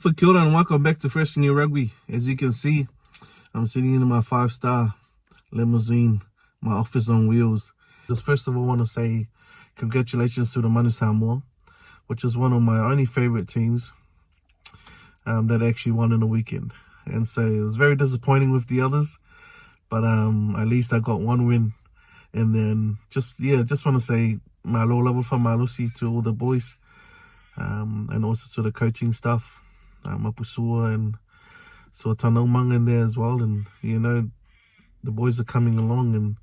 For Kia ora and welcome back to Fresh New Rugby. As you can see, I'm sitting in my 5-star limousine, my office on wheels. Just first of all, I want to say congratulations to the Manu Samoa, which is one of my only favorite teams that actually won in the weekend. And so it was very disappointing with the others, but at least I got one win. And then just want to say malo lava for malusi to all the boys, and also to the coaching staff. Mapusua and so Tanomang in there as well, and the boys are coming along and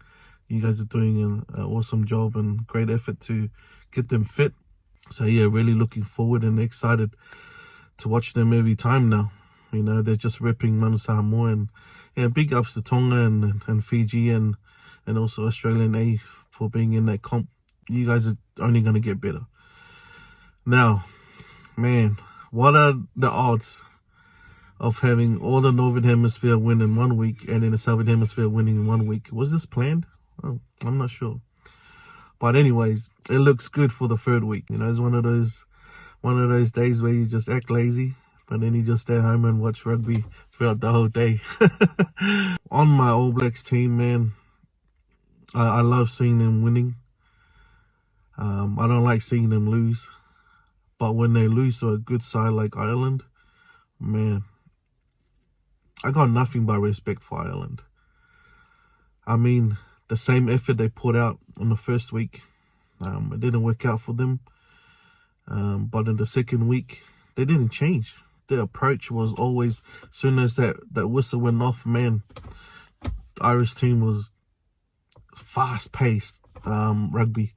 you guys are doing an awesome job and great effort to get them fit. So really looking forward and excited to watch them every time now. They're just ripping Manu Samoa, and big ups to Tonga and Fiji and also Australian A for being in that comp. You guys are only going to get better. Now, man, what are the odds of having all the Northern Hemisphere win in 1 week and then the Southern Hemisphere winning in 1 week? Was this planned? Oh, I'm not sure. But anyways, it looks good for the third week. It's one of those days where you just act lazy, but then you just stay home and watch rugby throughout the whole day. On my All Blacks team, man, I love seeing them winning. I don't like seeing them lose. But when they lose to a good side like Ireland, man, I got nothing but respect for Ireland. I mean, the same effort they put out in the first week, it didn't work out for them. But in the second week, they didn't change. Their approach was always, as soon as that whistle went off, man, the Irish team was fast-paced rugby.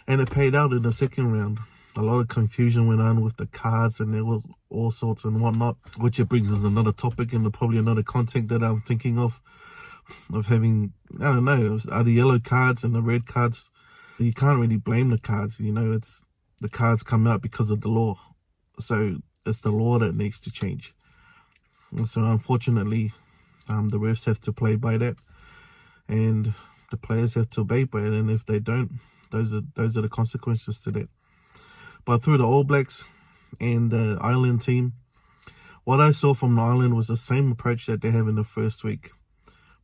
And it paid out in the second round. A lot of confusion went on with the cards and there was all sorts and whatnot, which it brings us another topic and probably another content that I'm thinking of having, I don't know, are the yellow cards and the red cards. You can't really blame the cards, it's the cards come out because of the law. So it's the law that needs to change. And so unfortunately, the refs have to play by that and the players have to obey by it. And if they don't, those are the consequences to that. But through the All Blacks and the Ireland team, what I saw from the Ireland was the same approach that they have in the first week,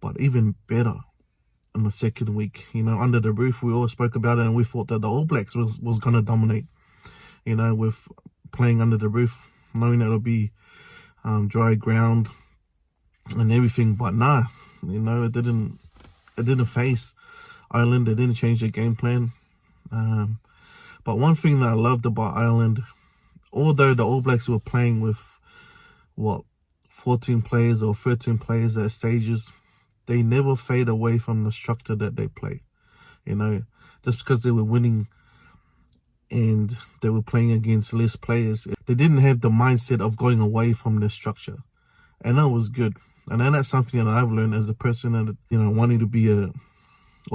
but even better in the second week. Under the roof, we all spoke about it and we thought that the All Blacks was going to dominate, with playing under the roof, knowing that it'll be dry ground and everything. But nah, it didn't face Ireland. They didn't change their game plan. But one thing that I loved about Ireland, although the All Blacks were playing with, 14 players or 13 players at stages, they never fade away from the structure that they play. Just because they were winning and they were playing against less players, they didn't have the mindset of going away from the structure. And that was good. And then that's something that I've learned as a person that, wanting to be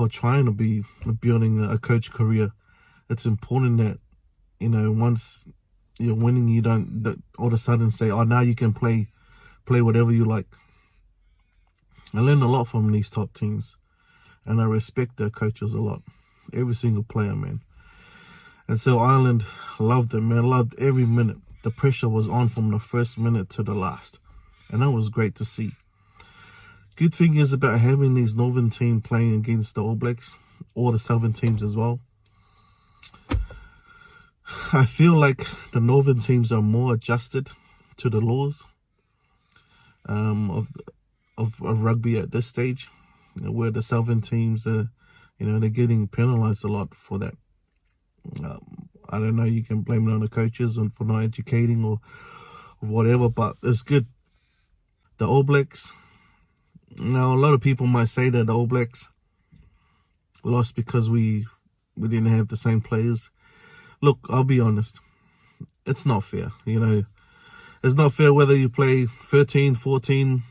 trying to be building a coach career. It's important that, once you're winning, you don't all of a sudden say, oh, now you can play whatever you like. I learned a lot from these top teams, and I respect their coaches a lot. Every single player, man. And so Ireland, loved them, man. Loved every minute. The pressure was on from the first minute to the last. And that was great to see. Good thing is about having these Northern team playing against the All Blacks, or the Southern teams as well. I feel like the Northern teams are more adjusted to the laws of rugby at this stage, where the Southern teams are, they're getting penalised a lot for that. I don't know, you can blame it on the coaches and for not educating or whatever, but it's good. The All Blacks, now a lot of people might say that the All Blacks lost because we didn't have the same players. Look, I'll be honest. It's not fair, It's not fair whether you play 13, 14.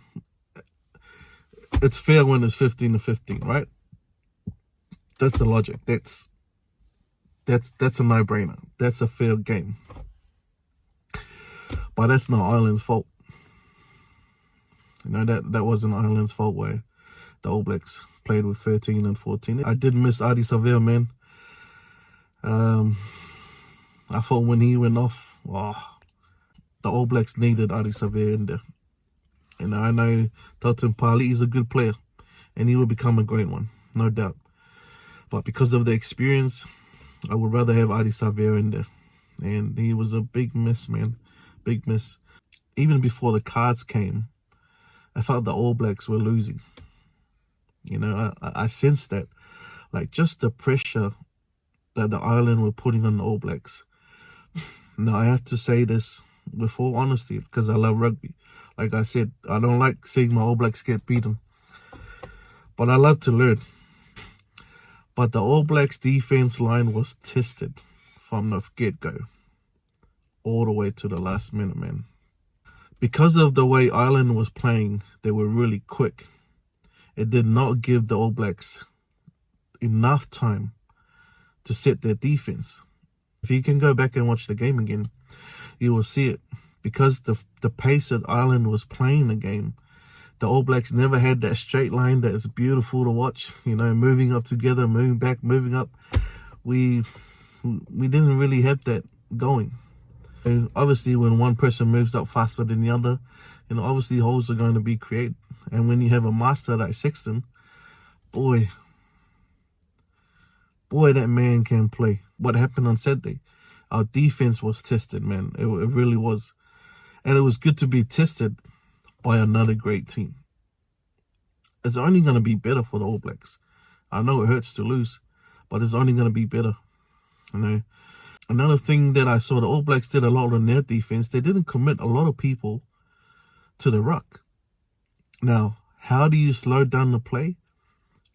It's fair when it's 15 to 15, right? That's the logic. That's a no-brainer. That's a fair game. But that's not Ireland's fault. That wasn't Ireland's fault where the All Blacks played with 13 and 14. I did miss Ardie Savea, man. I thought when he went off, the All Blacks needed Ardie Savea in there. And I know Dalton Pali is a good player, and he will become a great one, no doubt. But because of the experience, I would rather have Ardie Savea in there. And he was a big miss, man. Big miss. Even before the cards came, I felt the All Blacks were losing. You know, I sensed that. Like, just the pressure that the island were putting on the All Blacks. Now, I have to say this with full honesty, because I love rugby. Like I said, I don't like seeing my All Blacks get beaten. But I love to learn. But the All Blacks defense line was tested from the get-go all the way to the last minute, man. Because of the way Ireland was playing, they were really quick. It did not give the All Blacks enough time to set their defense. If you can go back and watch the game again, you will see it. Because the pace that Ireland was playing the game, the All Blacks never had that straight line that is beautiful to watch. You know, moving up together, moving back, moving up. We didn't really have that going. And obviously, when one person moves up faster than the other, you know, obviously holes are going to be created. And when you have a master like Sexton, boy, that man can play. What happened on Saturday? Our defense was tested, man. It really was. And it was good to be tested by another great team. It's only going to be better for the All Blacks. I know it hurts to lose, but it's only going to be better. You know, another thing that I saw, the All Blacks did a lot on their defense. They didn't commit a lot of people to the ruck. Now, how do you slow down the play?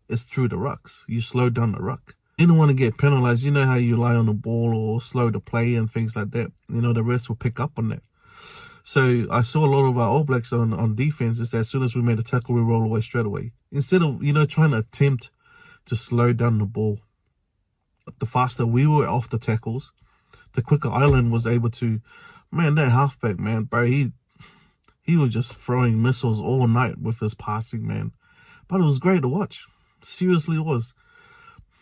It's through the rucks. You slow down the ruck. You don't want to get penalized. You know how you lie on the ball or slow the play and things like that. You know, the rest will pick up on that. So I saw a lot of our All Blacks on defense is that as soon as we made a tackle, we roll away straight away. Instead of, you know, trying to attempt to slow down the ball. The faster we were off the tackles, the quicker Ireland was able to, man, that halfback, man, bro, he was just throwing missiles all night with his passing, man. But it was great to watch. Seriously, it was.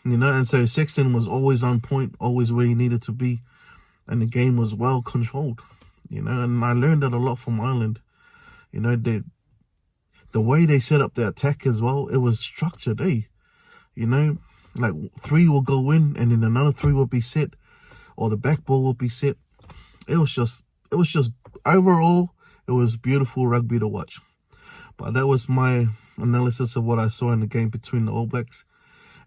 You know, and so Sexton was always on point, always where he needed to be. And the game was well controlled. You know, and I learned that a lot from Ireland. You know, the way they set up their attack as well, it was structured, eh? You know, like 3 will go in and then another 3 will be set, or the back ball will be set. It was just overall, it was beautiful rugby to watch. But that was my analysis of what I saw in the game between the All Blacks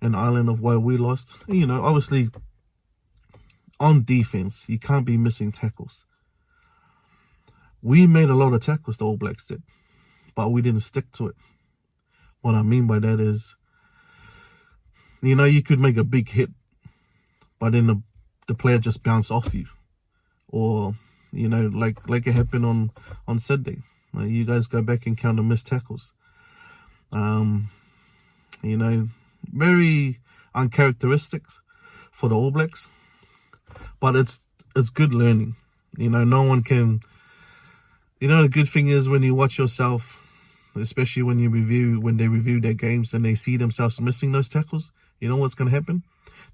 and Ireland of why we lost. You know, obviously, on defense, you can't be missing tackles. We made a lot of tackles, the All Blacks did, but we didn't stick to it. What I mean by that is, you know, you could make a big hit, but then the player just bounced off you. Or, you know, like it happened on Saturday. You guys go back and count the missed tackles. You know, very uncharacteristic for the All Blacks, but it's good learning. You know, no one can. You know, the good thing is when you watch yourself, especially when they review their games and they see themselves missing those tackles, you know what's going to happen?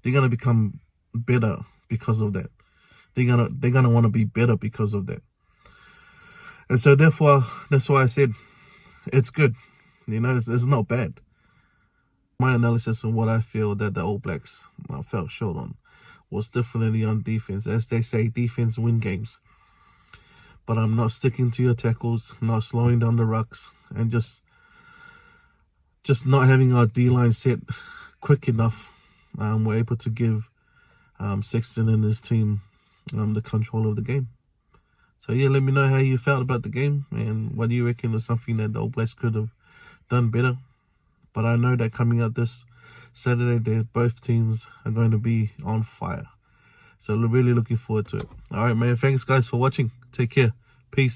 They're going to become better because of that. They're gonna want to be better because of that. And so therefore, that's why I said it's good. You know, it's not bad. My analysis of what I feel that the All Blacks fell short on was definitely on defense. As they say, defense win games. But I'm not sticking to your tackles, not slowing down the rucks, and just not having our D-line set quick enough. We're able to give Sexton and his team the control of the game. So yeah, let me know how you felt about the game and what do you reckon was something that the All Blacks could have done better. But I know that coming up this Saturday, both teams are going to be on fire. So really looking forward to it. All right, man. Thanks, guys, for watching. Take care. Peace.